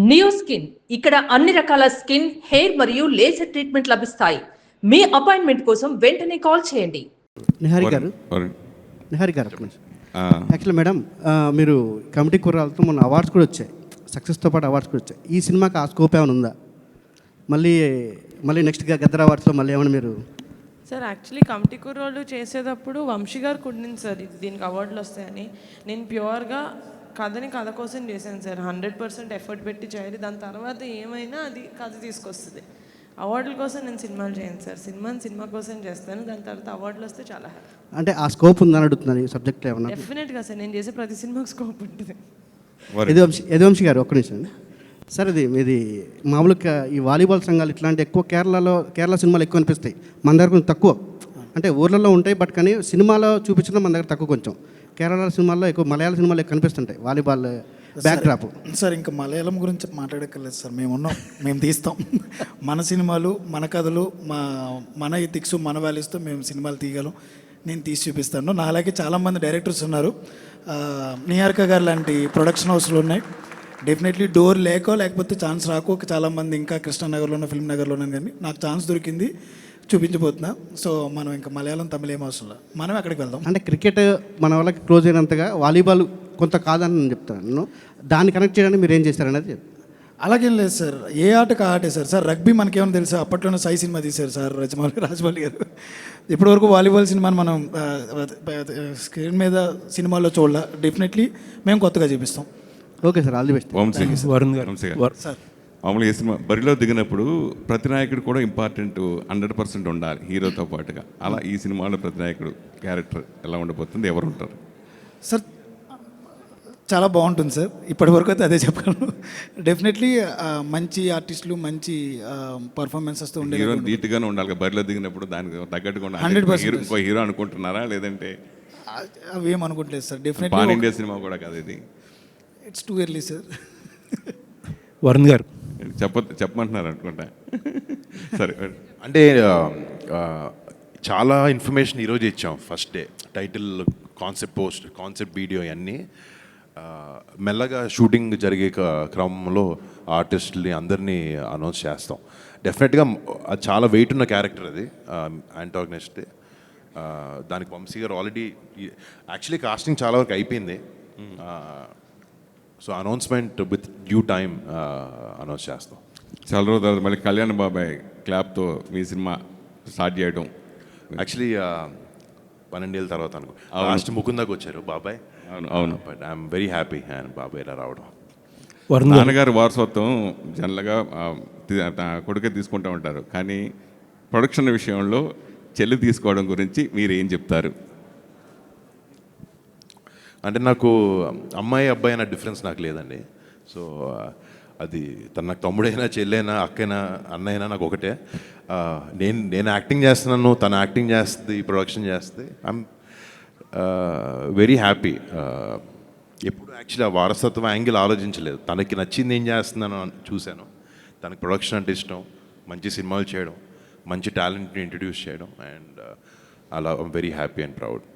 Neo skin ఇక్కడ అన్ని రకాల స్కిన్, హెయిర్ మరియు లేజర్ ట్రీట్మెంట్ లభిస్తాయి. మీ అపాయింట్మెంట్ కోసం వెంటనే కాల్ చేయండి. నిహారి గారు యాక్చువల్లీ మేడం, మీరు కమిటీ కుర్రాలతో మొన్న అవార్డ్స్ కూడా వచ్చాయి, సక్సెస్తో పాటు అవార్డ్స్ కూడా వచ్చాయి. ఈ సినిమాకి ఆ స్కోప్ ఏమైనా ఉందా? మళ్ళీ నెక్స్ట్ గద్దర్ అవార్డ్స్లో మళ్ళీ ఏమైనా మీరు? సార్ యాక్చువల్లీ కమిటీ కుర్రోళ్ళు చేసేటప్పుడు వంశీ గారు కుట్టింది సార్ దీనికి అవార్డులు వస్తాయని. నేను ప్యూర్గా కథ కోసం చేశాను సార్. 100% ఎఫర్ట్ పెట్టి చేయాలి. దాని తర్వాత ఏమైనా అది కథ తీసుకొస్తుంది. అవార్డుల కోసం నేను సినిమాలు చేయను సార్. సినిమా కోసం చేస్తాను. దాని తర్వాత అవార్డులు వస్తే చాలా హ్యాపీ. అంటే ఆ స్కోప్ ఉందని అడుగుతున్నాను. ఈ సబ్జెక్ట్ ఏమన్నా? డెఫినెట్గా సార్, నేను చేసే ప్రతి సినిమాకి స్కోప్ ఉంటుంది. యదువంశీ గారు ఒక్క నిమిషం సార్. ఇది మామూలుగా ఈ వాలీబాల్ సంఘాలు ఇట్లాంటి ఎక్కువ కేరళ సినిమాలు ఎక్కువ అనిపిస్తాయి. మన దగ్గర కొంచెం తక్కువ, అంటే ఊర్లలో ఉంటాయి, బట్ కానీ సినిమాలో చూపించడం మన దగ్గర తక్కువ. కొంచెం కేరళ సినిమాల్లో ఎక్కువ, మలయాళ సినిమాల్లో ఎక్కువ కనిపిస్తుంటాయి వాలీబాల్ బ్యాక్డ్రాప్. సార్ ఇంకా మలయాళం గురించి మాట్లాడక్కర్లేదు సార్. మేము తీస్తాం మన సినిమాలు, మన కథలు, మన ఎథిక్స్, మన వాల్యూస్తో మేము సినిమాలు తీయగలం. నేను తీసి చూపిస్తాను. నా అలాగే చాలామంది డైరెక్టర్స్ ఉన్నారు. నిహారిక గారు లాంటి ప్రొడక్షన్ హౌస్లు ఉన్నాయి. డెఫినెట్లీ డోర్ లేకపోతే ఛాన్స్ రాకు చాలామంది ఇంకా కృష్ణానగర్లోనో, ఫిల్మ్ నగర్లోనో, కానీ నాకు ఛాన్స్ దొరికింది, చూపించబోతున్నా. సో మనం ఇంకా మలయాళం, తమిళ ఏం అవసరం లేదు, మనం అక్కడికి వెళ్దాం. అంటే క్రికెట్ మన వాళ్ళకి క్లోజ్ అయినంతగా వాలీబాల్ కొంత కాదని నేను చెప్తాను. దాన్ని కనెక్ట్ చేయడానికి మీరు ఏం చేశారనేది అలాగేం లేదు సార్. ఏ ఆటకు ఆటే సార్. రగ్బీ మనకేమైనా తెలుసా? అప్పట్లోనే సై సినిమా తీశారు సార్ రాజమౌళి గారు. ఇప్పటివరకు వాలీబాల్ సినిమాని మనం స్క్రీన్ మీద సినిమాల్లో చూడాల. డెఫినెట్లీ మేము కొత్తగా చూపిస్తాం. Okay sir, all the best. Sir మామూలుగా ఏ సినిమా బరిలో దిగినప్పుడు ప్రతి నాయకుడు కూడా ఇంపార్టెంట్ 100% ఉండాలి హీరోతో పాటుగా. అలా ఈ సినిమాలో ప్రతి నాయకుడు క్యారెక్టర్ ఎలా ఉండబోతుంది, ఎవరు ఉంటారు సార్? చాలా బాగుంటుంది సార్. ఇప్పటివరకు అయితే అదే చెప్పగలను. డెఫినెట్లీ మంచి ఆర్టిస్టులు, మంచి పర్ఫార్మెన్సెస్తో ఉండే హీరో ధీటుగానే ఉండాలి. బరిలో దిగినప్పుడు దానికి తగ్గట్టుగా 100% ఇంకో హీరో అనుకుంటున్నారా, లేదంటే అవి ఏం అనుకుంటలేదు sir. Definitely pan India cinema కూడా కాదు ఇది. It's too early sir. Varun garu చెప్పమంటున్నారు అనుకుంటా. సరే, అంటే చాలా ఇన్ఫర్మేషన్ ఈరోజు ఇచ్చాం. First day title, concept video అన్నీ మెల్లగా షూటింగ్ జరిగే క్రమంలో ఆర్టిస్టుల్ని అందరినీ అనౌన్స్ చేస్తాం. డెఫినెట్గా అది చాలా వెయిట్ ఉన్న క్యారెక్టర్ అది, యాంటాగనిస్ట్. దానికి వంశీ గారు ఆల్రెడీ యాక్చువల్లీ కాస్టింగ్ చాలా వరకు అయిపోయింది. So announcement with due time announce చేస్తాం. చాలా రోజుల తర్వాత మళ్ళీ కళ్యాణ్ బాబాయ్ క్లాప్తో మీ సినిమా స్టార్ట్ చేయడం. యాక్చువల్లీ 12 ఏళ్ళ తర్వాత అనుకో లాస్ట్ ముకుందాకి వచ్చారు బాబాయ్. అవును. But I'm very happy and బాబాయ్ ఇలా రావడం. నాన్నగారు వారసత్వం జనరల్గా కొడుకే తీసుకుంటూ ఉంటారు, కానీ ప్రొడక్షన్ విషయంలో చెల్లి తీసుకోవడం గురించి మీరు ఏం చెప్తారు? అంటే నాకు అమ్మాయి అబ్బాయి అన్న డిఫరెన్స్ నాకు లేదండి. సో అది నాకు తమ్ముడైనా, చెల్లైనా, అక్కైనా, అన్నైనా నాకు ఒకటే. నేను యాక్టింగ్ చేస్తున్నాను, తను యాక్టింగ్ చేస్తుంది, ప్రొడక్షన్ చేస్తుంది. I'm very happy. ఎప్పుడు యాక్చువల్లీ ఆ వారసత్వం యాంగిల్ ఆలోచించలేదు. తనకి నచ్చింది ఏం చేస్తున్నాను చూశాను. తనకి ప్రొడక్షన్ అంటే ఇష్టం, మంచి సినిమాలు చేయడం, మంచి టాలెంట్ని ఇంట్రడ్యూస్ చేయడం, అండ్ అలా I'm very happy and proud.